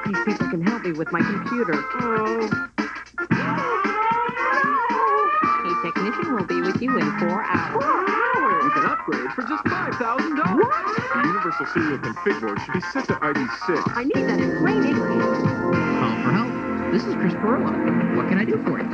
These people can help me with my computer. A technician will be with you in 4 hours. 4 hours? You can upgrade for just $5,000. What? The Universal Serial Config board should be set to ID 6. I need that in plain English. Call for help. This is Chris Perillo. What can I do for you?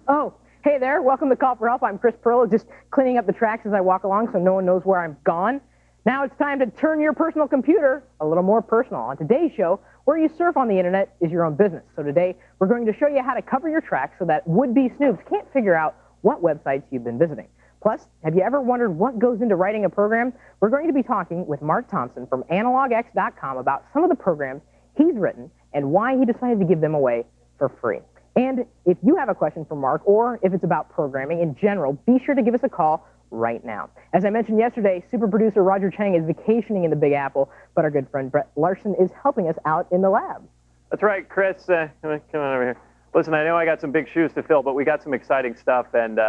Oh, hey there. Welcome to Call for Help. I'm Chris Perillo, just cleaning up the tracks as I walk along so no one knows where I'm gone. Now it's time to turn your personal computer a little more personal. On today's show, where you surf on the internet is your own business. So today, we're going to show you how to cover your tracks so that would-be snoops can't figure out what websites you've been visiting. Plus, have you ever wondered what goes into writing a program? We're going to be talking with Mark Thompson from AnalogX.com about some of the programs he's written and why he decided to give them away for free. And if you have a question for Mark, or if it's about programming in general, be sure to give us a call right now. As I mentioned yesterday, super producer Roger Chang is vacationing in the Big Apple, but our good friend Brett Larson is helping us out in the lab. That's right, Chris. Come on over here. Listen, I know I got some big shoes to fill, but we got some exciting stuff, and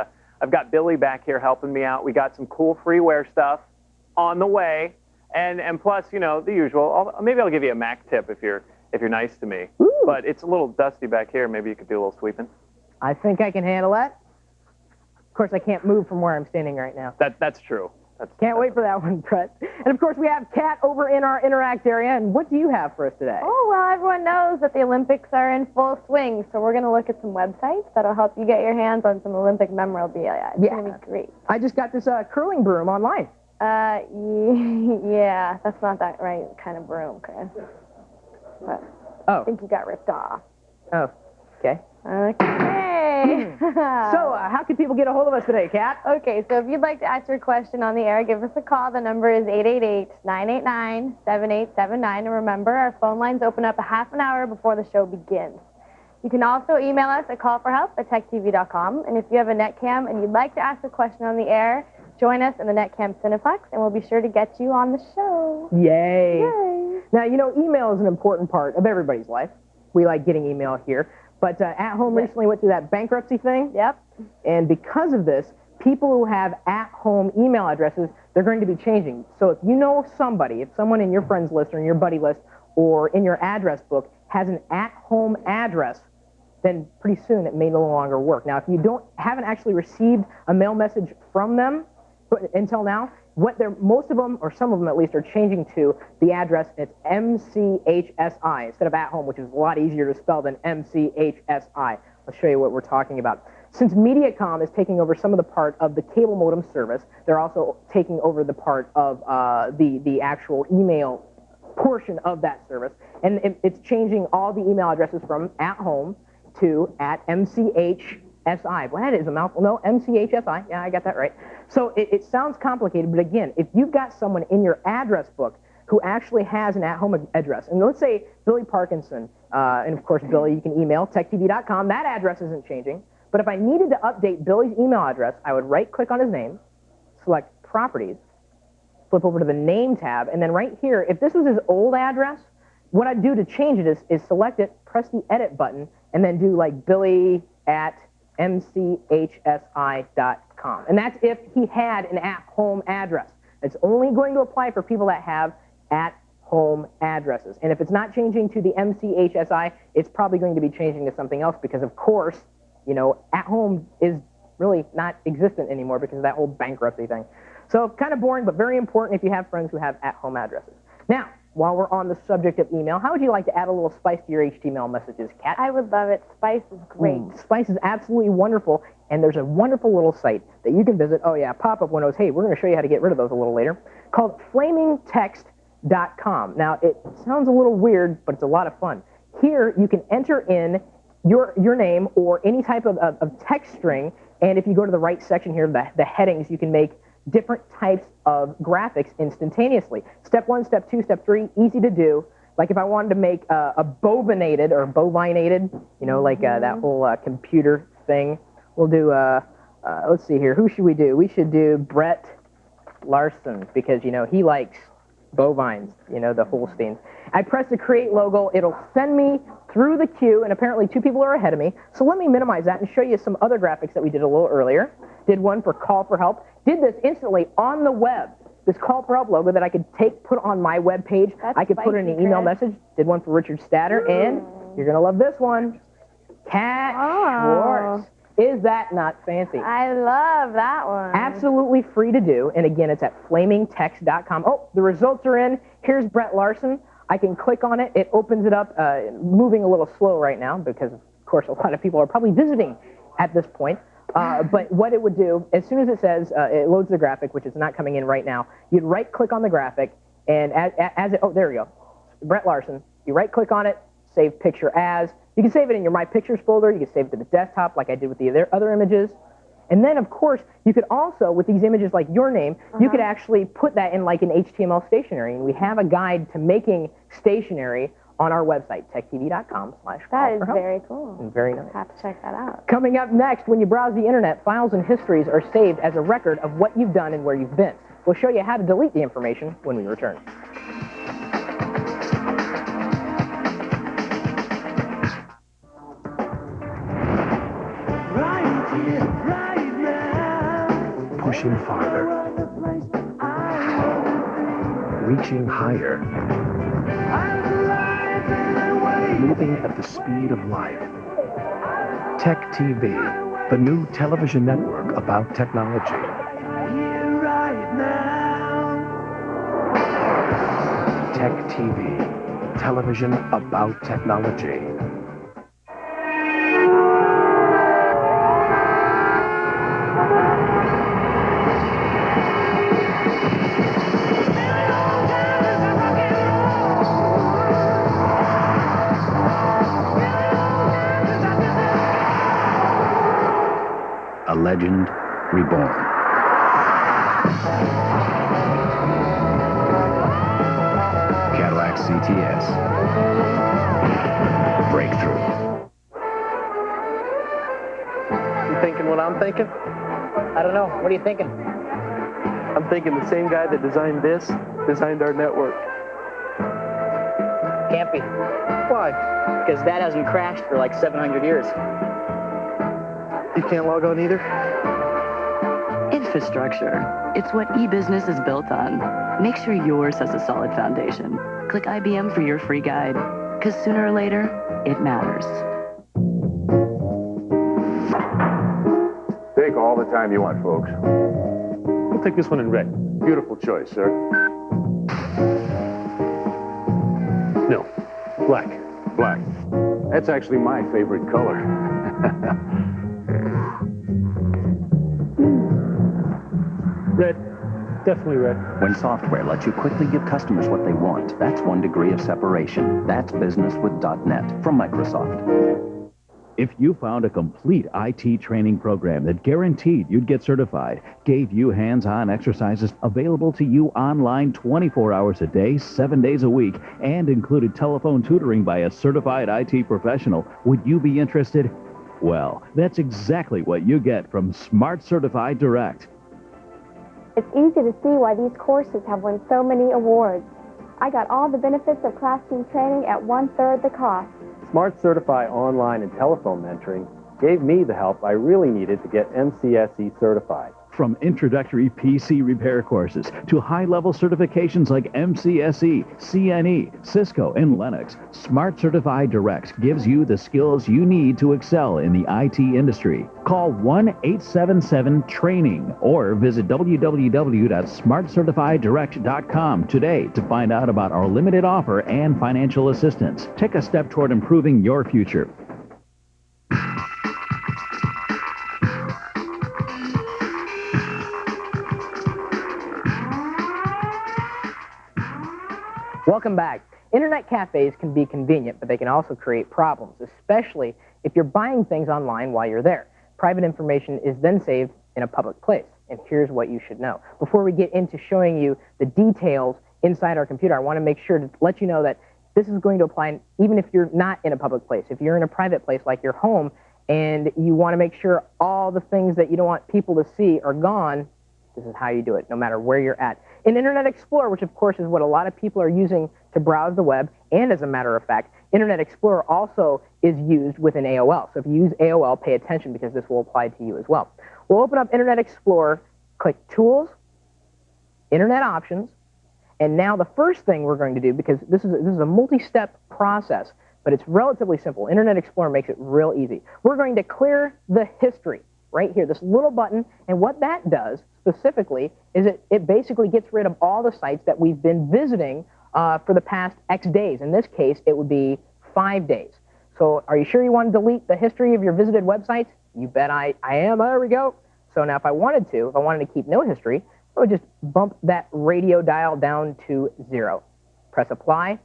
I've got Billy back here helping me out. We got some cool freeware stuff on the way, and plus, you know, the usual. Maybe I'll give you a Mac tip if you're nice to me. Ooh. But it's a little dusty back here. Maybe you could do a little sweeping. I think I can handle that. Of course, I can't move from where I'm standing right now. That's true. Can't wait for that one, Brett. And of course, we have Kat over in our Interact area. And what do you have for us today? Oh, well, everyone knows that the Olympics are in full swing, so we're going to look at some websites that'll help you get your hands on some Olympic memorabilia. It's going to be great. I just got this curling broom online. Yeah, that's not that right kind of broom, Chris. But I think you got ripped off. Oh, okay. Okay. So, how can people get a hold of us today, Kat? Okay, so if you'd like to ask your question on the air, give us a call. The number is 888-989-7879. And remember, our phone lines open up a half an hour before the show begins. You can also email us at callforhelp@techtv.com. And if you have a Netcam and you'd like to ask a question on the air, join us in the Netcam Cineplex, and we'll be sure to get you on the show. Yay. Yay. Now, you know, email is an important part of everybody's life. We like getting email here. But At Home recently went through that bankruptcy thing. Yep. And because of this, people who have at-home email addresses, they're going to be changing. So if you know somebody, if someone in your friends list or in your buddy list or in your address book has an at-home address, then pretty soon it may no longer work. Now, if you haven't actually received a mail message from them until now, most of them, or some of them at least, are changing to the address. It's MCHSI instead of at home, which is a lot easier to spell than MCHSI. I'll show you what we're talking about. Since Mediacom is taking over some of the part of the cable modem service, they're also taking over the part of the actual email portion of that service. And it's changing all the email addresses from at home to at MCHSI. Well, that is a mouthful. No, MCHSI. Yeah, I got that right. So it sounds complicated, but again, if you've got someone in your address book who actually has an at-home address, and let's say Billy Parkinson, and of course, Billy, you can email techtv.com. That address isn't changing. But if I needed to update Billy's email address, I would right-click on his name, select Properties, flip over to the Name tab, and then right here, if this was his old address, what I'd do to change it is select it, press the Edit button, and then do like billy@mchsi.com. And that's if he had an at-home address. It's only going to apply for people that have at-home addresses. And if it's not changing to the MCHSI, it's probably going to be changing to something else because, of course, you know, at-home is really not existent anymore because of that whole bankruptcy thing. So kind of boring, but very important if you have friends who have at-home addresses. Now, while we're on the subject of email, how would you like to add a little spice to your HTML messages, Kat? I would love it. Spice is great. Spice is absolutely wonderful, and there's a wonderful little site that you can visit. Oh, yeah, pop-up windows. Hey, we're going to show you how to get rid of those a little later, called flamingtext.com. Now, it sounds a little weird, but it's a lot of fun. Here, you can enter in your name or any type of text string, and if you go to the right section here, the headings, you can make different types of graphics instantaneously. Step 1, Step 2, Step 3, easy to do. Like if I wanted to make a bovinated or bovinated, you know, like that whole computer thing, we'll do, let's see here, who should we do? We should do Brett Larson because, you know, he likes bovines, you know, the Holsteins. I press the Create logo. It'll send me through the queue, and apparently 2 people are ahead of me. So let me minimize that and show you some other graphics that we did a little earlier. did one for Call for Help, did this instantly on the web. This Call for Help logo that I could put on my web page. I could put in an email message. Did one for Richard Statter, and you're going to love this one. Cat Schwartz. Is that not fancy? I love that one. Absolutely free to do. And again, it's at flamingtext.com. Oh, the results are in. Here's Brett Larson. I can click on it. It opens it up, moving a little slow right now because, of course, a lot of people are probably visiting at this point. But what it would do, as soon as it says, it loads the graphic, which is not coming in right now, you'd right-click on the graphic, and oh, there we go. Brett Larson. You right-click on it, save picture as. You can save it in your My Pictures folder. You can save it to the desktop like I did with the other images. And then, of course, you could also, with these images like your name, you could actually put that in like an HTML stationery. And we have a guide to making stationery on our website, techtv.com/call. That is very cool. And very nice. Have to check that out. Coming up next, when you browse the internet, files and histories are saved as a record of what you've done and where you've been. We'll show you how to delete the information when we return. Pushing farther, reaching higher, moving at the speed of light. Tech TV, the new television network about technology. Tech TV, television about technology. A legend reborn. Cadillac CTS. Breakthrough. You thinking what I'm thinking? I don't know. What are you thinking? I'm thinking the same guy that designed this designed our network. Can't be. Why? Because that hasn't crashed for like 700 years. You can't log on either? Infrastructure. It's what e-business is built on. Make sure yours has a solid foundation. Click IBM for your free guide, because sooner or later, it matters. Take all the time you want, folks. We'll take this one in red. Beautiful choice, sir. No, black. Black. That's actually my favorite color. Red. Definitely red. When software lets you quickly give customers what they want, that's one degree of separation. That's business with .NET from Microsoft. If you found a complete IT training program that guaranteed you'd get certified, gave you hands-on exercises available to you online 24 hours a day, 7 days a week, and included telephone tutoring by a certified IT professional, would you be interested? Well, that's exactly what you get from Smart Certified Direct. It's easy to see why these courses have won so many awards. I got all the benefits of classroom training at 1/3 the cost. Smart Certify online and telephone mentoring gave me the help I really needed to get MCSE certified. From introductory PC repair courses to high-level certifications like MCSE, CNE, Cisco, and Linux, Smart Certified Direct gives you the skills you need to excel in the IT industry. Call 1-877-TRAINING or visit www.smartcertifieddirect.com today to find out about our limited offer and financial assistance. Take a step toward improving your future. Welcome back. Internet cafes can be convenient, but they can also create problems, especially if you're buying things online while you're there. Private information is then saved in a public place, and here's what you should know. Before we get into showing you the details inside our computer, I want to make sure to let you know that this is going to apply even if you're not in a public place. If you're in a private place like your home and you want to make sure all the things that you don't want people to see are gone, this is how you do it, no matter where you're at. In Internet Explorer, which of course is what a lot of people are using to browse the web, and as a matter of fact, Internet Explorer also is used within AOL. So if you use AOL, pay attention because this will apply to you as well. We'll open up Internet Explorer, click Tools, Internet Options, and now the first thing we're going to do, because this is a multi-step process, but it's relatively simple. Internet Explorer makes it real easy. We're going to clear the history right here, this little button, and what that does specifically is it basically gets rid of all the sites that we've been visiting for the past X days. In this case, it would be 5 days. So are you sure you want to delete the history of your visited websites? You bet I am. There we go. So now if I wanted to keep no history, I would just bump that radio dial down to 0. Press apply.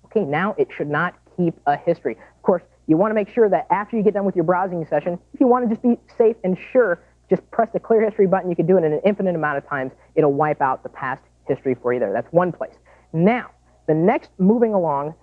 Okay, now it should not keep a history. Of course, you want to make sure that after you get done with your browsing session, if you want to just be safe and sure, just press the clear history button. You can do it in an infinite amount of times. It'll wipe out the past history for you there. That's one place. Now, the next, moving along,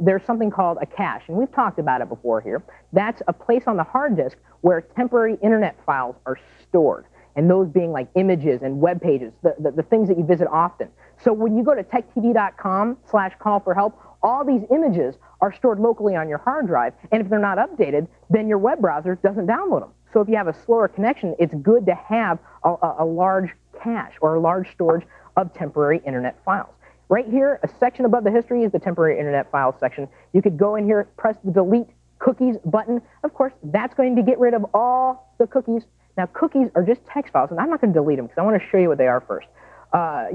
there's something called a cache, and we've talked about it before here. That's a place on the hard disk where temporary internet files are stored, and those being like images and web pages, the things that you visit often. So when you go to techtv.com/call-for-help, all these images are stored locally on your hard drive, and if they're not updated, then your web browser doesn't download them. So if you have a slower connection, it's good to have a large cache or a large storage of temporary internet files. Right here, a section above the history is the temporary internet files section. You could go in here, press the delete cookies button. Of course, that's going to get rid of all the cookies. Now, cookies are just text files, and I'm not going to delete them because I want to show you what they are first.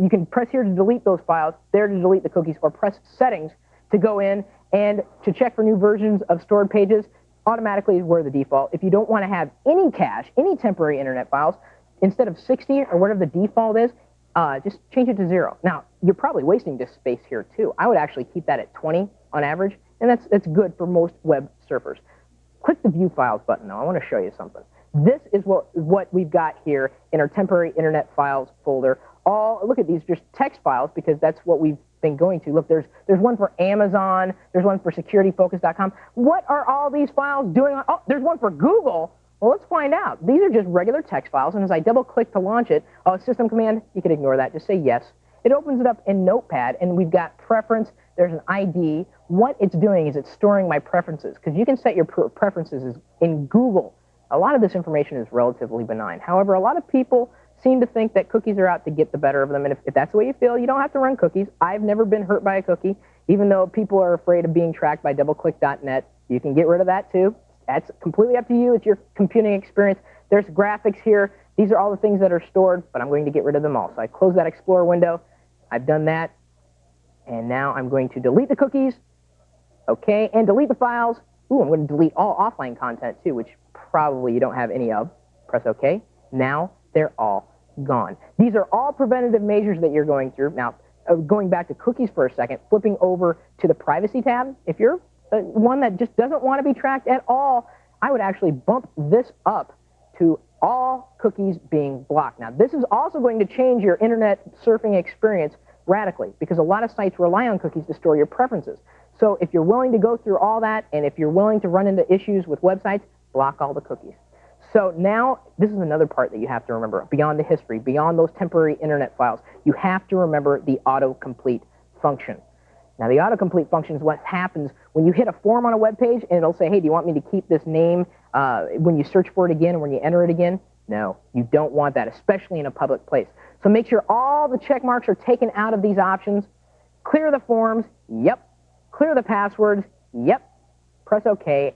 You can press here to delete those files, there to delete the cookies, or press settings to go in and to check for new versions of stored pages. Automatically is where the default. If you don't want to have any cache, any temporary internet files, instead of 60 or whatever the default is, just change it to 0. Now, you're probably wasting disk space here too. I would actually keep that at 20 on average, and that's good for most web surfers. Click the View Files button now. I want to show you something. This is what we've got here in our temporary internet files folder. Look at these, just text files, because that's what we've been going to. Look, there's one for Amazon, there's one for securityfocus.com. What are all these files doing on, there's one for Google. Well, let's find out. These are just regular text files, and as I double-click to launch it, system command, you can ignore that. Just say yes. It opens it up in Notepad, and we've got preference. There's an ID. What it's doing is it's storing my preferences, because you can set your preferences in Google. A lot of this information is relatively benign. However, a lot of people seem to think that cookies are out to get the better of them, and if that's the way you feel, you don't have to run cookies. I've never been hurt by a cookie, even though people are afraid of being tracked by doubleclick.net. You can get rid of that too. That's completely up to you. It's your computing experience. There's graphics here. These are all the things that are stored, but I'm going to get rid of them all. So I close that Explorer window. I've done that. And now I'm going to delete the cookies. Okay, and delete the files. Ooh, I'm going to delete all offline content too, which probably you don't have any of. Press OK. Now they're all gone. These are all preventative measures that you're going through. Now, going back to cookies for a second, flipping over to the Privacy tab, if you're one that just doesn't want to be tracked at all, I would actually bump this up to all cookies being blocked. Now, this is also going to change your internet surfing experience radically, because a lot of sites rely on cookies to store your preferences. So if you're willing to go through all that, and if you're willing to run into issues with websites, block all the cookies. So now, this is another part that you have to remember. Beyond the history, beyond those temporary internet files, you have to remember the autocomplete function. Now, the autocomplete function is what happens when you hit a form on a web page, and it'll say, hey, do you want me to keep this name when you search for it again and when you enter it again? No, you don't want that, especially in a public place. So make sure all the check marks are taken out of these options. Clear the forms. Yep. Clear the passwords. Yep. Press OK,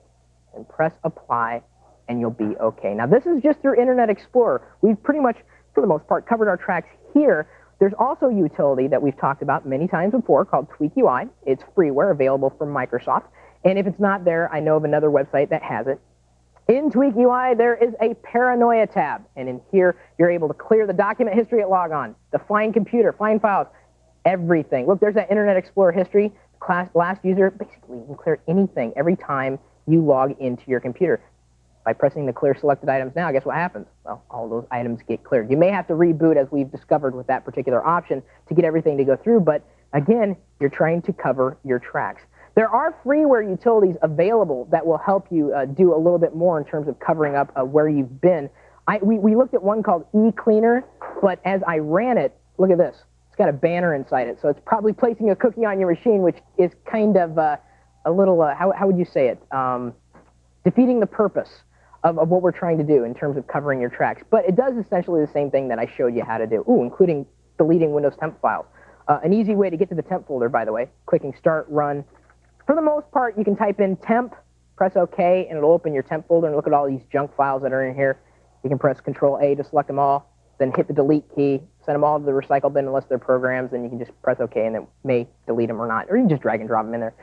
and press apply, and you'll be OK. Now, this is just through Internet Explorer. We've pretty much, for the most part, covered our tracks here. There's also a utility that we've talked about many times before called TweakUI. It's freeware, available from Microsoft. And if it's not there, I know of another website that has it. In TweakUI, there is a Paranoia tab. And in here, you're able to clear the document history at logon, the Find Computer, Find Files, everything. Look, there's that Internet Explorer history. Last user, basically, you can clear anything every time you log into your computer. By pressing the clear selected items now, guess what happens? Well, all those items get cleared. You may have to reboot, as we've discovered with that particular option, to get everything to go through, but again, you're trying to cover your tracks. There are freeware utilities available that will help you do a little bit more in terms of covering up where you've been. We looked at one called eCleaner, but as I ran it, look at this. It's got a banner inside it, so it's probably placing a cookie on your machine, which is kind of a little, how would you say it? Defeating the purpose of what we're trying to do in terms of covering your tracks. But it does essentially the same thing that I showed you how to do, including deleting Windows temp files. An easy way to get to the temp folder, by the way, clicking Start, Run. For the most part, you can type in temp, press OK, and it'll open your temp folder and look at all these junk files that are in here. You can press Control-A to select them all, then hit the delete key, send them all to the recycle bin unless they're programs, and you can just press OK and it may delete them or not, or you can just drag and drop them in there.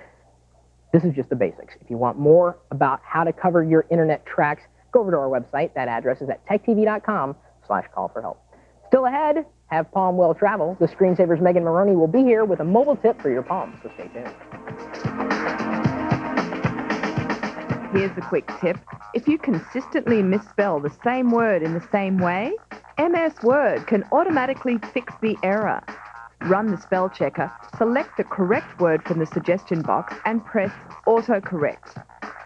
This is just the basics. If you want more about how to cover your internet tracks, go over to our website. That address is at techtv.com/call-for-help. Still ahead, have Palm well travel. The Screensaver's Megan Maroney will be here with a mobile tip for your Palm, so stay tuned. Here's a quick tip. If you consistently misspell the same word in the same way, MS Word can automatically fix the error. Run the spell checker, select the correct word from the suggestion box, and press autocorrect.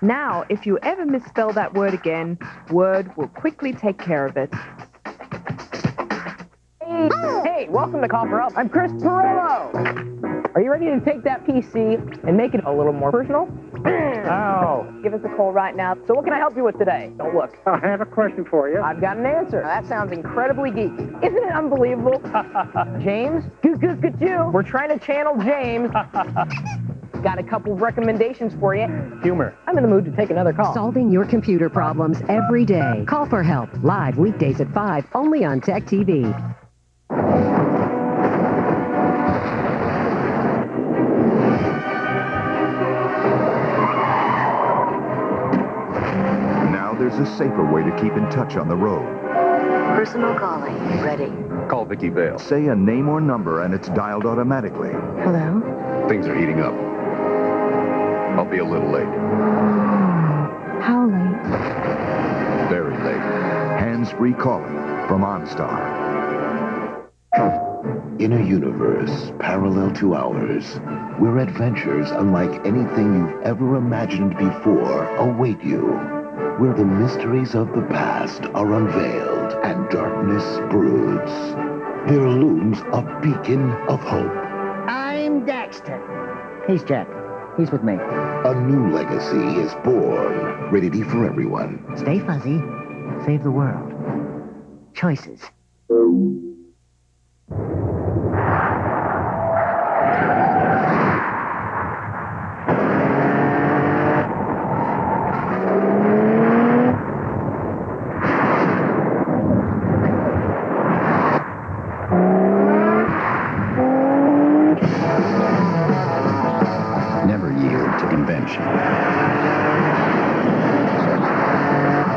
Now, if you ever misspell that word again, Word will quickly take care of it. Hey, welcome to Call for Help. I'm Chris Perillo. Are you ready to take that PC and make it a little more personal? Ow. Give us a call right now. So what can I help you with today? Don't look. I have a question for you. I've got an answer. That sounds incredibly geeky. Isn't it unbelievable? James? Good. We're trying to channel James. Got a couple of recommendations for you. Humor. I'm in the mood to take another call. Solving your computer problems every day. Call for Help, live weekdays at 5, only on Tech TV. Now there's a safer way to keep in touch on the road. Personal calling. Ready. Call Vicky Vale. Say a name or number and it's dialed automatically. Hello? Things are heating up. I'll be a little late. How late? Very late. Hands-free calling from OnStar. In a universe parallel to ours, where adventures unlike anything you've ever imagined before await you, where the mysteries of the past are unveiled and darkness broods, there looms a beacon of hope. I'm Dexter. He's Jack. He's with me. A new legacy is born, ready for everyone. Stay fuzzy. Save the world. Choices. Never yield to convention.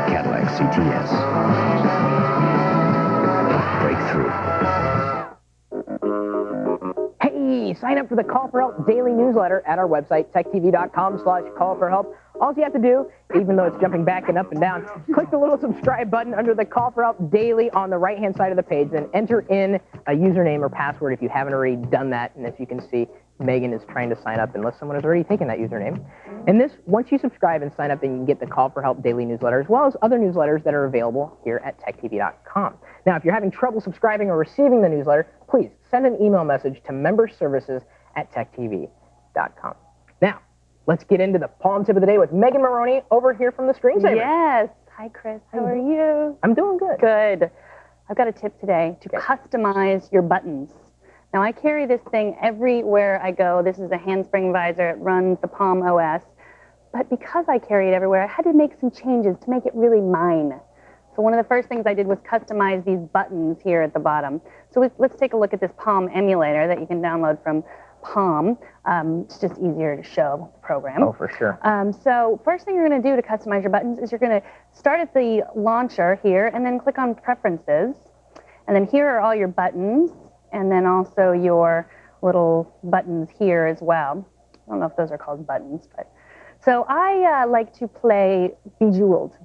Cadillac CTS. Breakthrough. Hey, sign up for the Call for Help daily newsletter at our website, techtv.com/call-for-help. All you have to do, even though it's jumping back and up and down, click the little subscribe button under the Call for Help daily on the right-hand side of the page, then enter in a username or password if you haven't already done that. And as you can see, Megan is trying to sign up unless someone has already taken that username. And this, once you subscribe and sign up, then you can get the Call for Help daily newsletter, as well as other newsletters that are available here at techtv.com. Now, if you're having trouble subscribing or receiving the newsletter, please send an email message to memberservices@techtv.com. Now, let's get into the Palm Tip of the Day with Megan Maroney over here from the Screensaver. Yes. Hi, Chris. How are you? I'm doing good. Good. I've got a tip today to customize your buttons. Now, I carry this thing everywhere I go. This is a handspring visor. It runs the Palm OS. But because I carry it everywhere, I had to make some changes to make it really mine. So one of the first things I did was customize these buttons here at the bottom. So let's take a look at this Palm emulator that you can download from Palm. It's just easier to show the program. Oh, for sure. So first thing you're going to do to customize your buttons is you're going to start at the launcher here and then click on Preferences. And then here are all your buttons and then also your little buttons here as well. I don't know if those are called buttons, but... So I like to play Bejeweled.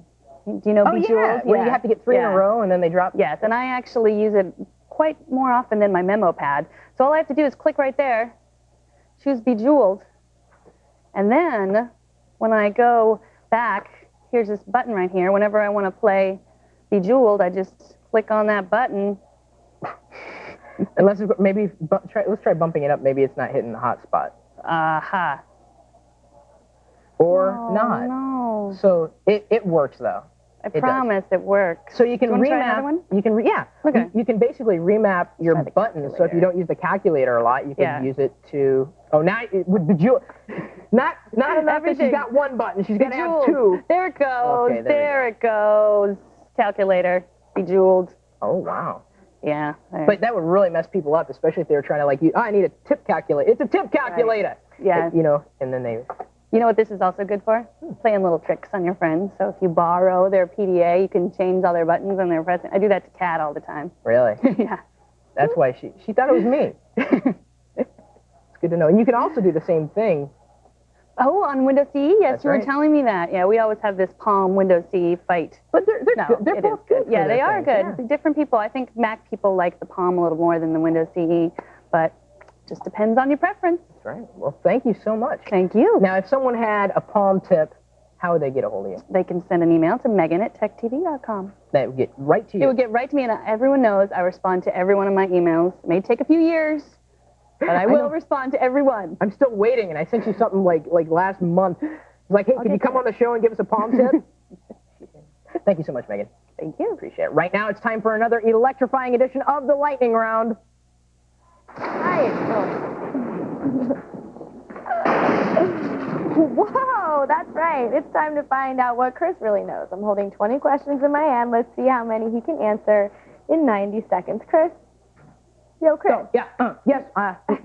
Do you know Bejeweled? Yeah, where you have to get 3 in a row and then they drop. Yes, and I actually use it quite more often than my memo pad. So all I have to do is click right there, choose Bejeweled, and then when I go back, here's this button right here. Whenever I want to play Bejeweled, I just click on that button. Unless maybe let's try bumping it up. Maybe it's not hitting the hot spot. Aha. Or not. No. So it works though. I promise it works. So you can Do you wanna try another remap. one? You can yeah. Okay. You can basically remap your buttons. So if you don't use the calculator a lot, you can use it to. Oh, now with Bejeweled. Not enough that she's got one button. She's got to have two. There it goes. Okay, there it goes. Calculator. Bejeweled. Oh wow. Yeah. But that would really mess people up, especially if they were trying to like, I need a tip calculator. It's a tip calculator. Right. Yeah. You know, and then they. You know what this is also good for? Playing little tricks on your friends. So if you borrow their PDA, you can change all their buttons on their pressing. I do that to Kat all the time. Really? Yeah. That's why she thought it was me. It's good to know. And you can also do the same thing. Oh, on Windows CE? Yes, That's you were right. telling me that. Yeah, we always have this Palm Windows CE fight. But they're good. They're both good. Yeah, for they their are things, good. Different people. I think Mac people like the Palm a little more than the Windows CE, but just depends on your preference. That's right. Well, thank you so much. Thank you. Now, if someone had a Palm tip, how would they get a hold of you? They can send an email to megan@techtv.com. That would get right to you. It would get right to me, and everyone knows I respond to every one of my emails. It may take a few years, but I will respond to everyone. I'm still waiting, and I sent you something like last month. It's like, hey, can you come on the show and give us a Palm tip? Thank you so much, Megan. Thank you. Appreciate it. Right now, it's time for another electrifying edition of the Lightning Round. Hi. Whoa, that's right. It's time to find out what Chris really knows. I'm holding 20 questions in my hand. Let's see how many he can answer in 90 seconds. Chris? Yo, Chris. So, yeah. Yes.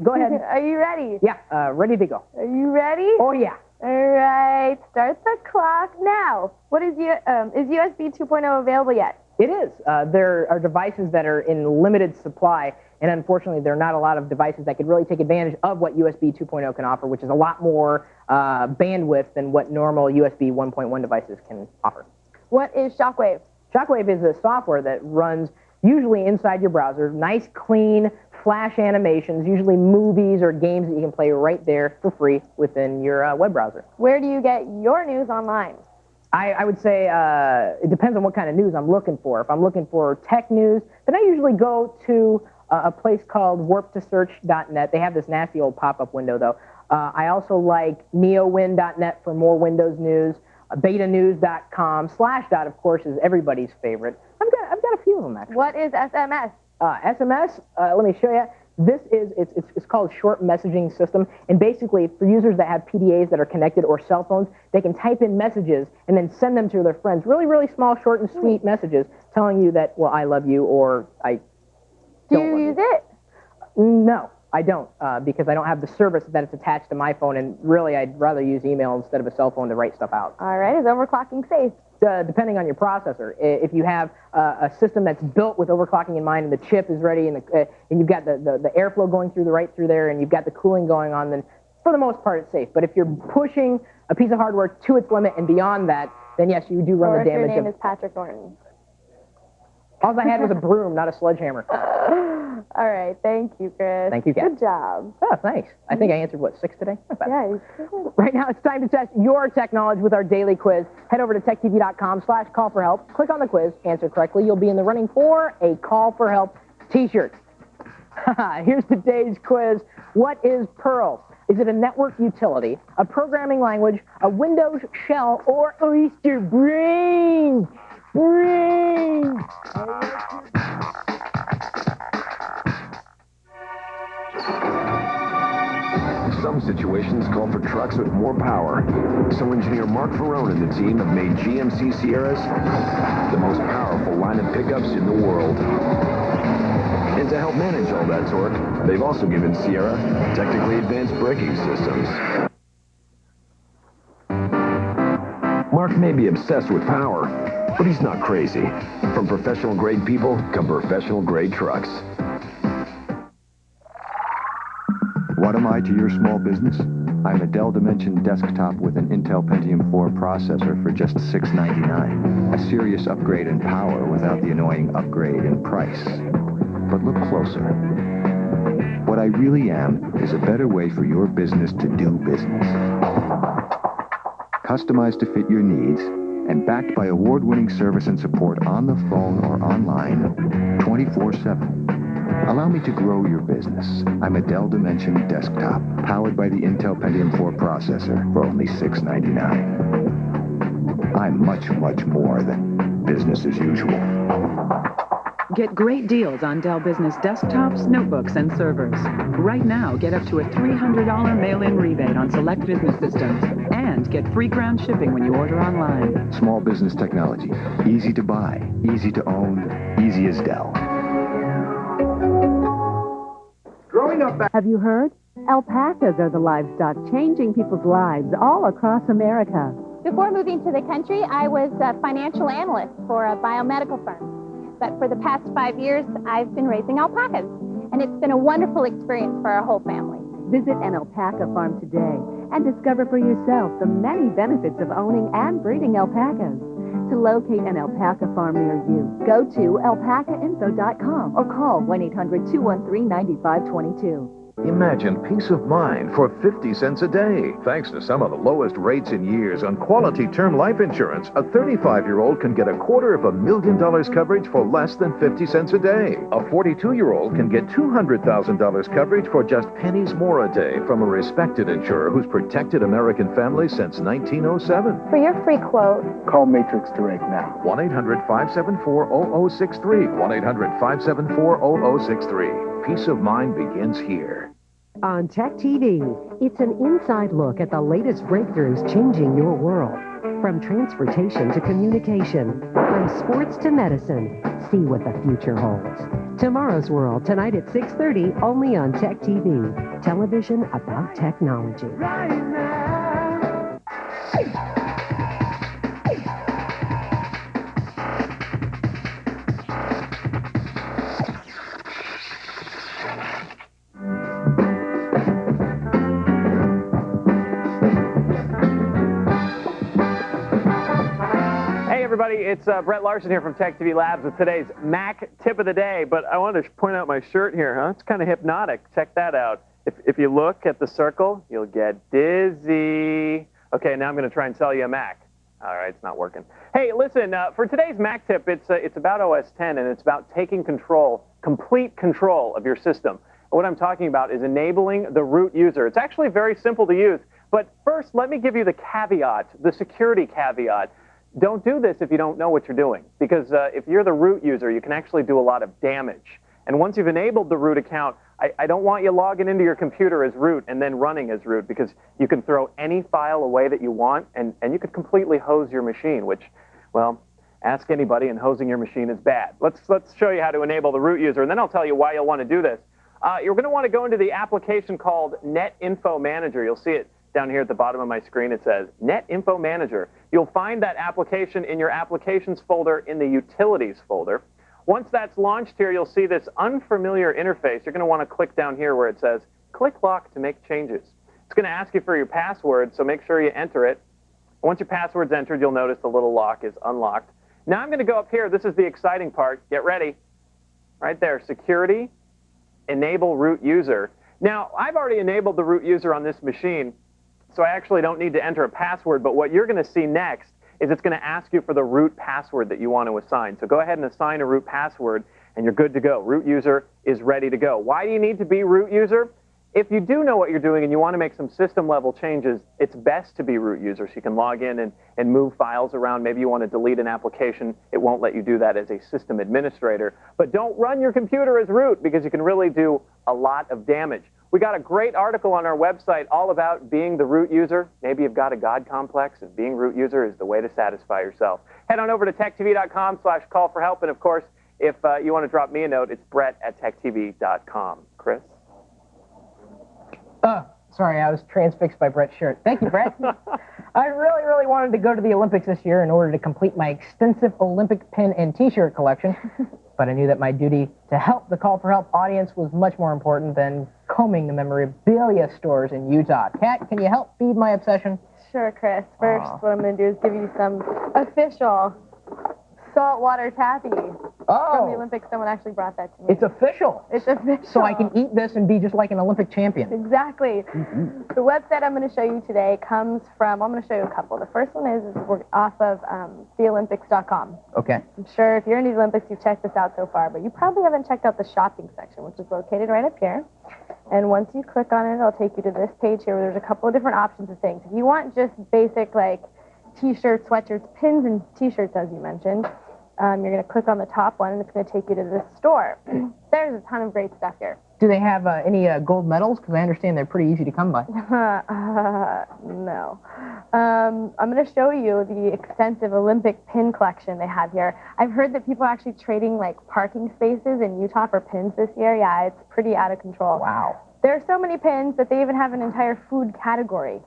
Go ahead. Are you ready? Yeah. Ready to go. Are you ready? Oh yeah. All right. Start the clock now. What is USB 2.0 available yet? It is. There are devices that are in limited supply, and unfortunately, there are not a lot of devices that could really take advantage of what USB 2.0 can offer, which is a lot more bandwidth than what normal USB 1.1 devices can offer. What is Shockwave? Shockwave is a software that runs usually inside your browser. Nice, clean, flash animations, usually movies or games that you can play right there for free within your web browser. Where do you get your news online? I would say it depends on what kind of news I'm looking for. If I'm looking for tech news, then I usually go to a place called warptosearch.net. They have this nasty old pop-up window, though. I also like neowin.net for more Windows news. Betanews.com. Slashdot, of course, is everybody's favorite. I've got a few of them, actually. What is SMS? SMS, let me show you. This is, it's called short messaging system, and basically for users that have PDAs that are connected or cell phones, they can type in messages and then send them to their friends. Really, really small, short and sweet messages telling you that, well, I love you or I Do don't you love use it? No, I don't, because I don't have the service that it's attached to my phone, and really I'd rather use email instead of a cell phone to write stuff out. All right, is overclocking safe? Depending on your processor. If you have a system that's built with overclocking in mind and the chip is ready and you've got the airflow going through right through there and you've got the cooling going on, then for the most part it's safe. But if you're pushing a piece of hardware to its limit and beyond that, then yes, you do run the damage. Or if your name is Patrick Norton. All I had was a broom, not a sledgehammer. All right, thank you, Chris. Thank you, Kat. Good job. Oh, thanks. I think I answered, 6 today? Not bad. Yeah. Right now, it's time to test your tech knowledge with our daily quiz. Head over to techtv.com/call for help. Click on the quiz. Answer correctly. You'll be in the running for a Call for Help t-shirt. Here's today's quiz. What is Perl? Is it a network utility, a programming language, a Windows shell, or Oyster Brain? Some situations call for trucks with more power. So engineer Mark Ferrone and the team have made GMC Sierras the most powerful line of pickups in the world. And to help manage all that torque, they've also given Sierra technically advanced braking systems. Mark may be obsessed with power, but he's not crazy. From professional-grade people come professional-grade trucks. What am I to your small business? I'm a Dell Dimension desktop with an Intel Pentium 4 processor for just $699. A serious upgrade in power without the annoying upgrade in price. But look closer. What I really am is a better way for your business to do business. Customized to fit your needs and backed by award-winning service and support on the phone or online 24/7. Allow me to grow your business. I'm a Dell Dimension desktop, powered by the Intel Pentium 4 processor for only $699. I'm much, much more than business as usual. Get great deals on Dell Business desktops, notebooks, and servers. Right now, get up to a $300 mail-in rebate on select business systems and get free ground shipping when you order online. Small business technology. Easy to buy, easy to own, easy as Dell. Growing up back... Have you heard? Alpacas are the livestock changing people's lives all across America. Before moving to the country, I was a financial analyst for a biomedical firm. But for the past 5 years, I've been raising alpacas. And it's been a wonderful experience for our whole family. Visit an alpaca farm today and discover for yourself the many benefits of owning and breeding alpacas. To locate an alpaca farm near you, go to alpacainfo.com or call 1-800-213-9522. Imagine peace of mind for 50 cents a day. Thanks to some of the lowest rates in years on quality term life insurance, a 35-year-old can get $250,000 coverage for less than 50 cents a day. A 42-year-old can get $200,000 coverage for just pennies more a day from a respected insurer who's protected American families since 1907. For your free quote, call Matrix Direct now. 1-800-574-0063. 1-800-574-0063. Peace of mind begins here. On Tech TV, it's an inside look at the latest breakthroughs changing your world. From transportation to communication, from sports to medicine, see what the future holds. Tomorrow's World, tonight at 6:30, only on Tech TV. Television about technology. Everybody, it's Brett Larson here from Tech TV Labs with today's Mac tip of the day. But I wanted to point out my shirt here, huh? It's kind of hypnotic. Check that out. If you look at the circle, you'll get dizzy. Okay, now I'm going to try and sell you a Mac. All right, it's not working. Hey, listen, for today's Mac tip, it's about OS X, and it's about taking control, complete control of your system. And what I'm talking about is enabling the root user. It's actually very simple to use. But first, let me give you the caveat, the security caveat. Don't do this if you don't know what you're doing, because if you're the root user, you can actually do a lot of damage. And once you've enabled the root account, I don't want you logging into your computer as root and then running as root, because you can throw any file away that you want, and you could completely hose your machine, which, well, ask anybody, and hosing your machine is bad. Let's show you how to enable the root user, and then I'll tell you why you'll want to do this. You're going to want to go into the application called NetInfo Manager. You'll see it down here at the bottom of my screen. It says NetInfo Manager. You'll find that application in your Applications folder in the Utilities folder. Once that's launched here, you'll see this unfamiliar interface. You're going to want to click down here where it says Click Lock to make changes. It's going to ask you for your password, so make sure you enter it. Once your password's entered, you'll notice the little lock is unlocked. Now I'm going to go up here. This is the exciting part. Get ready. Right there, Security, Enable Root User. Now, I've already enabled the root user on this machine, so I actually don't need to enter a password, but what you're going to see next is it's going to ask you for the root password that you want to assign. So go ahead and assign a root password, and you're good to go. Root user is ready to go. Why do you need to be root user? If you do know what you're doing and you want to make some system-level changes, it's best to be root user so you can log in and move files around. Maybe you want to delete an application. It won't let you do that as a system administrator. But don't run your computer as root, because you can really do a lot of damage. We got a great article on our website all about being the root user. Maybe you've got a God complex, and being root user is the way to satisfy yourself. Head on over to techtv.com/call-for-help, and of course, if you want to drop me a note, it's brett@techtv.com. Chris? Sorry, I was transfixed by Brett's shirt. Thank you, Brett. I really, really wanted to go to the Olympics this year in order to complete my extensive Olympic pin and T-shirt collection, but I knew that my duty to help the Call for Help audience was much more important than combing the memorabilia stores in Utah. Kat, can you help feed my obsession? Sure, Chris. First, what I'm going to do is give you some official saltwater taffy from the Olympics. Someone actually brought that to me. It's official. It's official. So I can eat this and be just like an Olympic champion. Exactly. The website I'm going to show you today comes from, I'm going to show you a couple. The first one is we're off of theolympics.com. Okay. I'm sure if you're into the Olympics, you've checked this out so far, but you probably haven't checked out the shopping section, which is located right up here. And once you click on it, it'll take you to this page here where there's a couple of different options of things. If you want just basic, like, t-shirts, sweatshirts, pins, and t-shirts, as you mentioned. You're going to click on the top one, and it's going to take you to this store. There's a ton of great stuff here. Do they have any gold medals? Because I understand they're pretty easy to come by. No. I'm going to show you the extensive Olympic pin collection they have here. I've heard that people are actually trading like parking spaces in Utah for pins this year. Yeah, it's pretty out of control. Wow. There are so many pins that they even have an entire food category.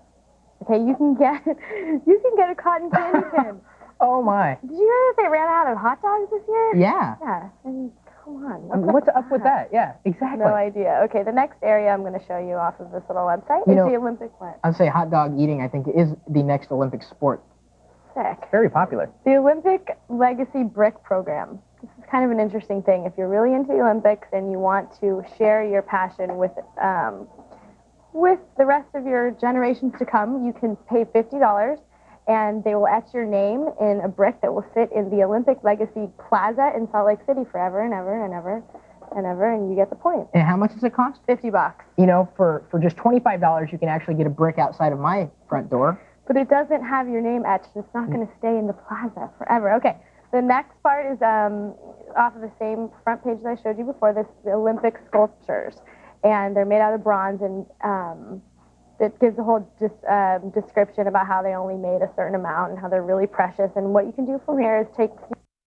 Okay, you can get a cotton candy pin. Oh my. Did you hear that they ran out of hot dogs this year? Yeah. Yeah. I mean, come on. I mean, what's up with that? Yeah, exactly. No idea. Okay, the next area I'm going to show you off of this little website is the Olympic what? I'd say hot dog eating, I think, is the next Olympic sport. Sick. Very popular. The Olympic Legacy Brick Program. This is kind of an interesting thing. If you're really into the Olympics and you want to share your passion with the rest of your generations to come, you can pay $50 and they will etch your name in a brick that will sit in the Olympic Legacy Plaza in Salt Lake City forever and ever and ever and ever, and you get the point. And how much does it cost? $50. You know, for just $25, you can actually get a brick outside of my front door. But it doesn't have your name etched. It's not going to stay in the plaza forever. Okay, the next part is off of the same front page that I showed you before, the Olympic sculptures. And they're made out of bronze, and it gives a whole description about how they only made a certain amount and how they're really precious. And what you can do from here is take